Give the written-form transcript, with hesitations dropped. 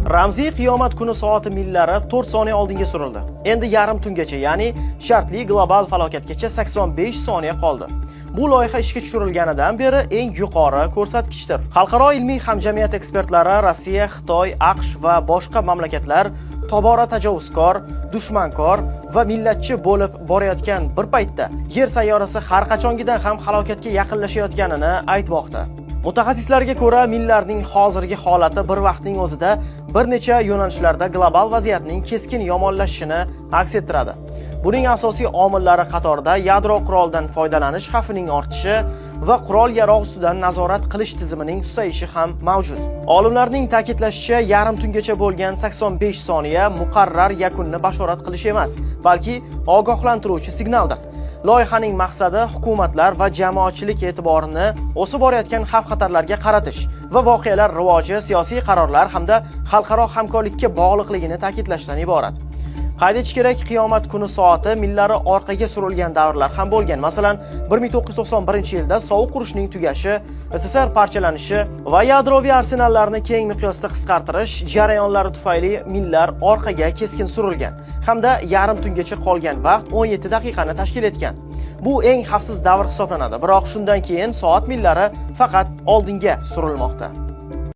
Ramziy qiyomat kuni soati millari 4 soniya oldinga surildi. Endi yarim tungacha, ya'ni shartli global falokatgacha 85 soniya qoldi. Bu loyiha ishga tushirilganidan beri eng yuqori ko'rsatkichdir. Xalqaro ilmiy hamjamiyat ekspertlari Rossiya, Xitoy, AQSh va boshqa mamlakatlar tobora tajovuzkor, dushmankor va millatchi bo'lib borayotgan bir paytda Yer sayyorasi har qachongidan ham halokatga yaqinlashayotganini aytmoqda. Mutaxassislarga ko'ra, millarning hozirgi holati bir vaqtning o'zida bir necha yo'nalishlarda global vaziyatning keskin yomonlashishini aks ettiradi. Buning asosiy omillari qatorida yadro qurolidan foydalanish xavfining ortishi va qurol-yarog' ustidan nazorat qilish tizimining susayishi ham mavjud. Olimlarning ta'kidlashicha, yarim tungacha bo'lgan 85 soniya muqarrar yakunni bashorat qilish emas, balki ogohlantiruvchi signaldir. Loyihaning maqsadi hukumatlar va jamoatchilik e'tiborini o'sib borayotgan xavf-xatarlarga qaratish va voqealar rivoji, siyosiy qarorlar hamda xalqaro hamkorlikka bog'liqligini ta'kidlashdan iborat. Qayd etish kerak, qiyomat kuni soati millari orqaga surilgan davrlar ham bo'lgan. Masalan, 1991-yilda sovuq urushning tugashi, SSR parchalanishi va yadroviy arsenallarni keng miqyosda qisqartirish jarayonlari tufayli millar orqaga keskin surilgan hamda yarim tungacha qolgan vaqt 17 daqiqani tashkil etgan. Bu eng xavfsiz davr hisoblanadi, biroq shundan keyin soat millari faqat oldinga surilmoqda.